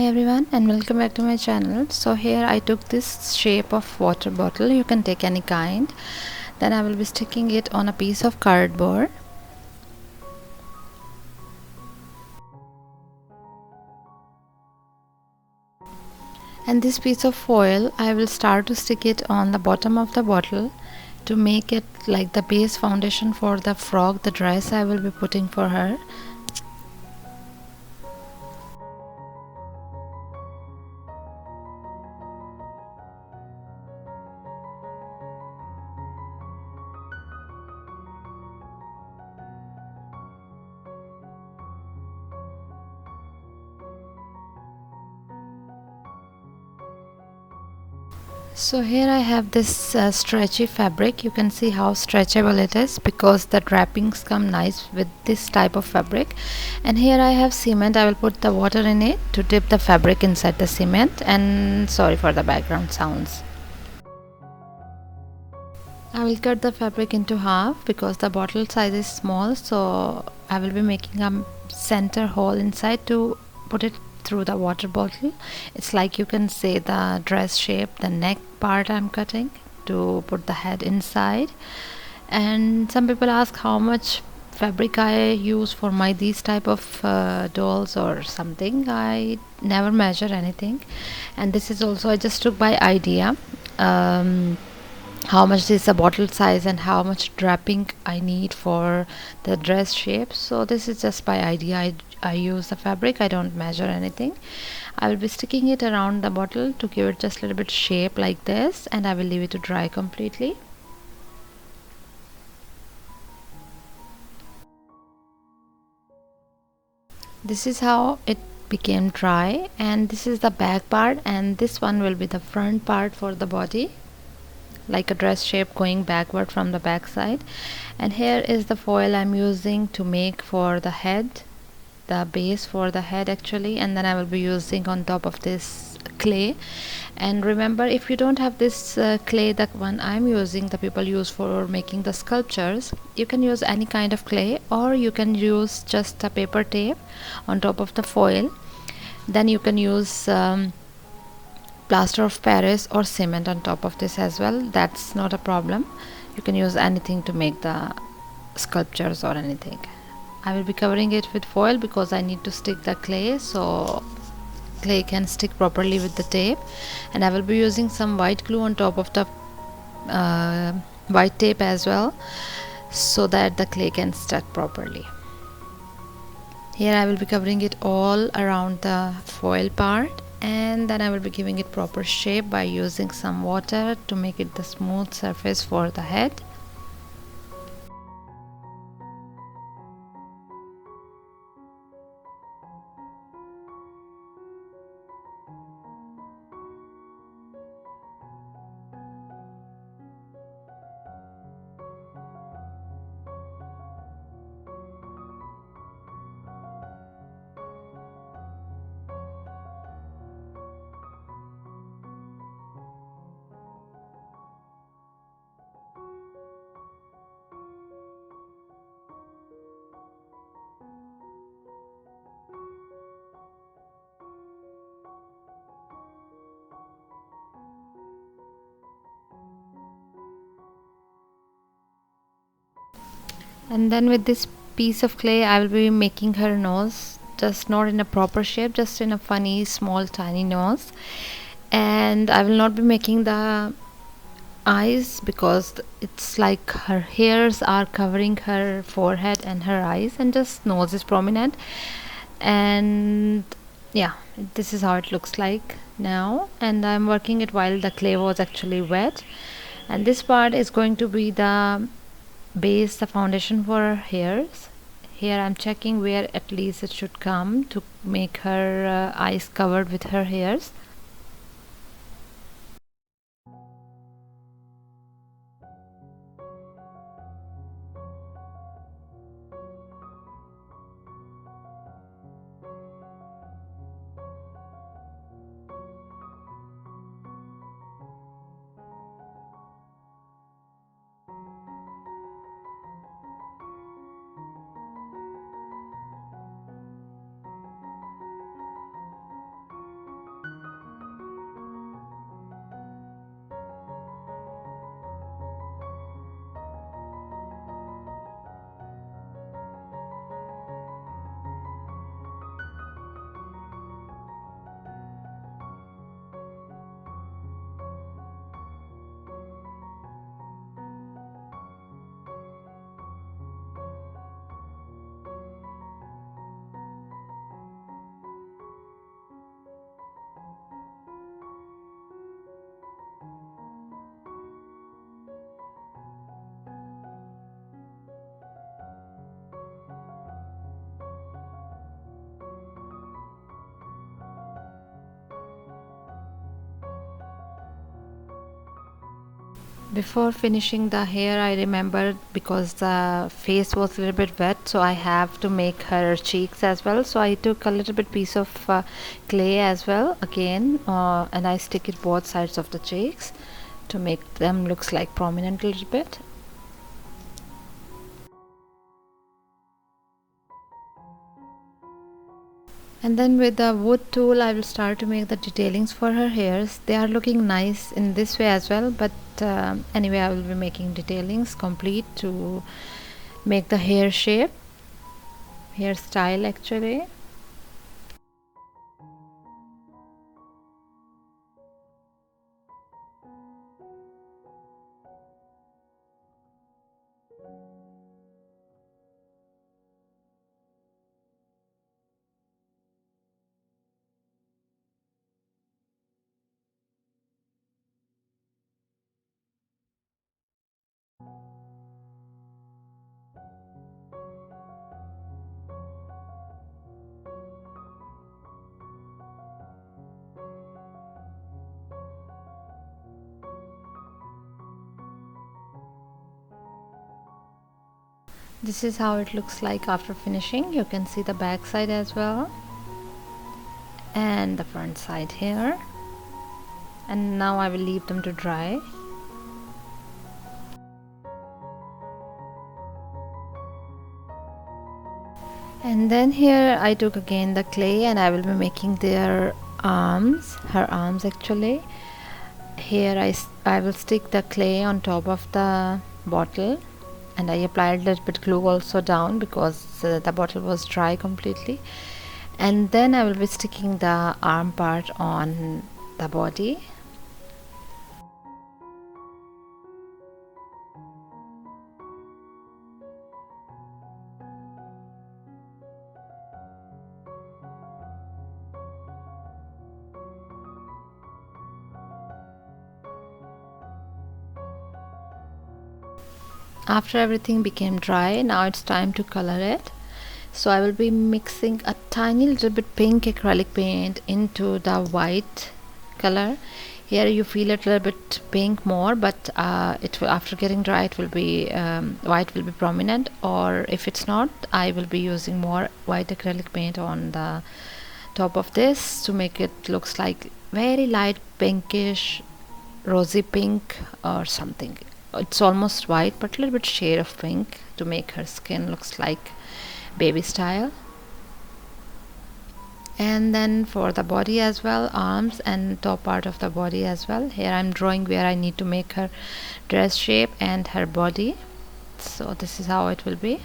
everyone and welcome back to my channel. So here I took this shape of water bottle. You can take any kind. Then I will be sticking it on a piece of cardboard. And this piece of foil I will start to stick it on the bottom of the bottle to make it like the base foundation for the frog, the dress I will be putting for her. So here I have this stretchy fabric. You can see how stretchable it is because the wrappings come nice with this type of fabric. And here I have cement. I will put the water in it to dip the fabric inside the cement. And sorry for the background sounds. I will cut the fabric into half because the bottle size is small, so I will be making a center hole inside to put it through the water bottle. It's like you can say the dress shape, the neck part I'm cutting to put the head inside. And some people ask how much fabric I use for my these type of dolls or something. I never measure anything, and this is also I just took by idea. How much is the bottle size and how much draping I need for the dress shape. So this is just by idea. I use the fabric. I don't measure anything. I will be sticking it around the bottle to give it just a little bit shape like this, and I will leave it to dry completely. This is how it became dry, and this is the back part, and this one will be the front part for the body, like a dress shape going backward from the back side. And here is the foil I'm using to make for the head, the base for the head actually. And then I will be using on top of this clay. And remember, if you don't have this clay, the one I'm using, the people use for making the sculptures, you can use any kind of clay, or you can use just a paper tape on top of the foil. Then you can use plaster of Paris or cement on top of this as well. That's not a problem. You can use anything to make the sculptures or anything. I will be covering it with foil because I need to stick the clay so clay can stick properly with the tape. And I will be using some white glue on top of the white tape as well, so that the clay can stick properly. Here I will be covering it all around the foil part, and then I will be giving it proper shape by using some water to make it the smooth surface for the head. And then with this piece of clay I will be making her nose, just not in a proper shape, just in a funny small tiny nose. And I will not be making the eyes because it's like her hairs are covering her forehead and her eyes, and just nose is prominent. And yeah, this is how it looks like now, and I'm working it while the clay was actually wet. And this part is going to be the base, the foundation for her hairs. Here I'm checking where at least it should come to make her eyes covered with her hairs. Before finishing the hair, I remembered because the face was a little bit wet, so I have to make her cheeks as well. So I took a little bit piece of clay as well again, and I stick it both sides of the cheeks to make them looks like prominent a little bit. And then with the wood tool, I will start to make the detailings for her hairs. They are looking nice in this way as well, but anyway, I will be making detailings complete to make the hair shape, hairstyle actually. This is how it looks like after finishing. You can see the back side as well and the front side here. And now I will leave them to dry. And then here I took again the clay and I will be making their arms, her arms actually. Here I will stick the clay on top of the bottle, and I applied a little bit glue also down because the bottle was dry completely. And then I will be sticking the arm part on the body. After everything became dry, now it's time to color it. So I will be mixing a tiny little bit pink acrylic paint into the white color. Here you feel it a little bit pink more, but it will, after getting dry, it will be white will be prominent. Or if it's not, I will be using more white acrylic paint on the top of this to make it looks like very light pinkish, rosy pink or something. It's almost white, but a little bit shade of pink to make her skin looks like baby style. And then for the body as well, arms and top part of the body as well, here I'm drawing where I need to make her dress shape and her body. So this is how it will be.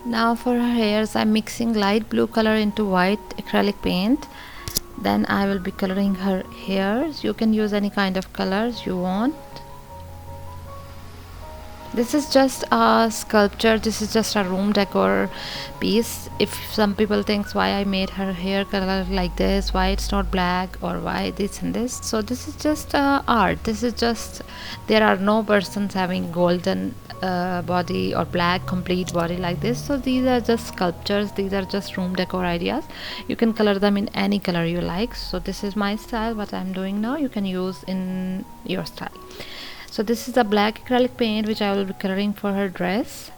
Now for her hairs, I'm mixing light blue color into white acrylic paint. Then I will be coloring her hairs. You can use any kind of colors you want. This is just a sculpture, this is just a room decor piece. If some people thinks why I made her hair color like this, why it's not black, or why this and this, so this is just art. This is just, there are no persons having golden body or black complete body like this, so these are just sculptures, these are just room decor ideas. You can color them in any color you like. So this is my style, what I'm doing now, you can use in your style. So this is a black acrylic paint which I will be coloring for her dress.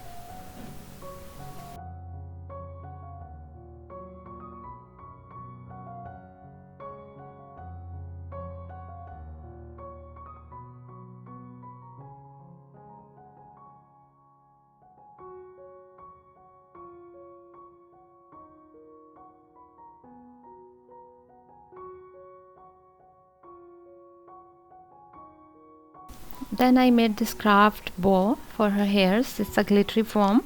Then I made this craft bow for her hairs. It's a glittery foam,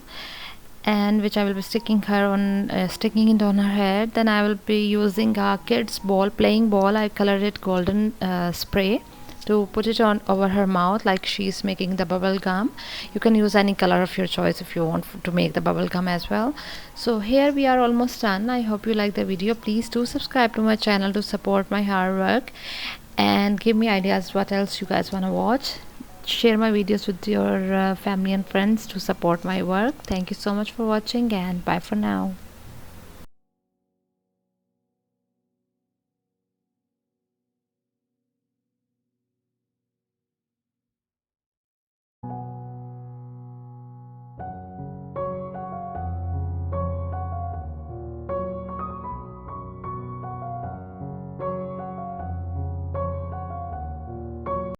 and which I will be sticking her on, sticking it on her head. Then I will be using a kid's ball, playing ball. I colored it golden spray to put it on over her mouth like she's making the bubble gum. You can use any color of your choice if you want to make the bubble gum as well. So here we are almost done. I hope you like the video. Please do subscribe to my channel to support my hard work and give me ideas what else you guys want to watch. Share my videos with your family and friends to support my work. Thank you so much for watching, and bye for now.